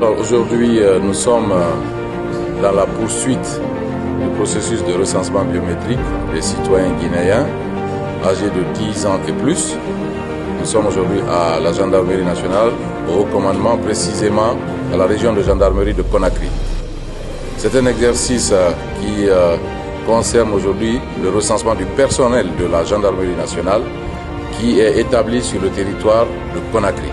Aujourd'hui, nous sommes dans la poursuite du processus de recensement biométrique des citoyens guinéens âgés de 10 ans et plus. Nous sommes aujourd'hui à la gendarmerie nationale, au haut commandement, précisément à la région de gendarmerie de Conakry. C'est un exercice qui concerne aujourd'hui le recensement du personnel de la gendarmerie nationale qui est établi sur le territoire de Conakry.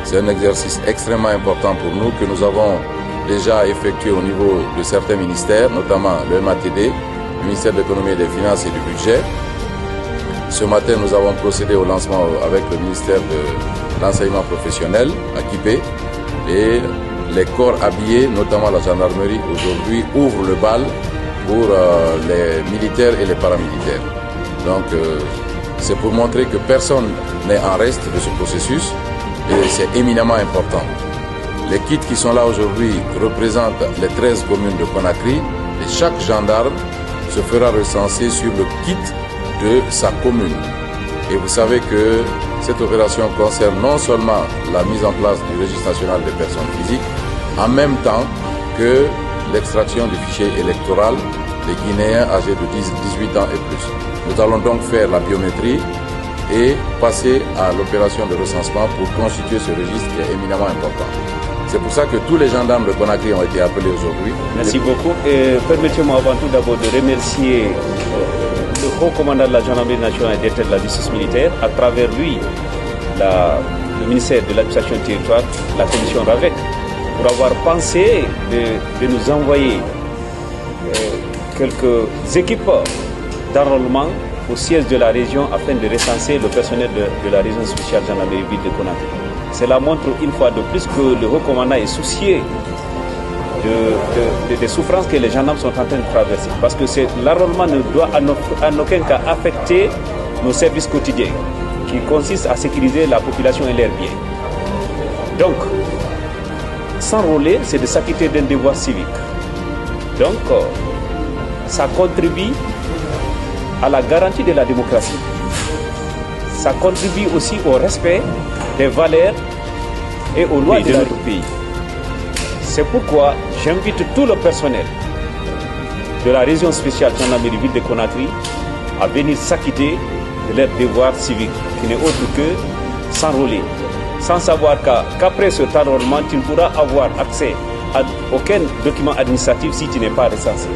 C'est un exercice extrêmement important pour nous que nous avons déjà effectué au niveau de certains ministères, notamment le MATD, le ministère de l'économie et des finances et du budget. Ce matin, nous avons procédé au lancement avec le ministère de l'enseignement professionnel à Kipé et les corps habillés, notamment la gendarmerie, aujourd'hui ouvrent le bal pour les militaires et les paramilitaires. Donc, c'est pour montrer que personne n'est en reste de ce processus et c'est éminemment important. Les kits qui sont là aujourd'hui représentent les 13 communes de Conakry et chaque gendarme se fera recenser sur le kit de sa commune. Et vous savez que cette opération concerne non seulement la mise en place du registre national des personnes physiques, en même temps que l'extraction du fichier électoral des Guinéens âgés de 18 ans et plus. Nous allons donc faire la biométrie et passer à l'opération de recensement pour constituer ce registre qui est éminemment important. C'est pour ça que tous les gendarmes de Conakry ont été appelés aujourd'hui. Merci beaucoup. Permettez-moi avant tout d'abord de remercier le haut commandant de la gendarmerie nationale et de la justice militaire, à travers lui, le ministère de l'administration territoire, la commission RAVEC, pour avoir pensé de nous envoyer quelques équipes d'enrôlement au siège de la région afin de recenser le personnel de la région spéciale gendarmerie ville de Conakry. Cela montre une fois de plus que le haut commandant est soucieux des souffrances que les gendarmes sont en train de traverser. Parce que l'enrôlement ne doit en aucun cas affecter nos services quotidiens, qui consistent à sécuriser la population et leurs biens. Donc, s'enrôler, c'est de s'acquitter d'un devoir civique. Donc, ça contribue à la garantie de la démocratie. Ça contribue aussi au respect des valeurs et aux lois de notre pays. C'est pourquoi j'invite tout le personnel de la région spéciale gendarmerie ville de Conakry à venir s'acquitter de leur devoir civique, qui n'est autre que s'enrôler. Sans savoir qu'après cet enrôlement, tu ne pourras avoir accès à aucun document administratif si tu n'es pas recensé.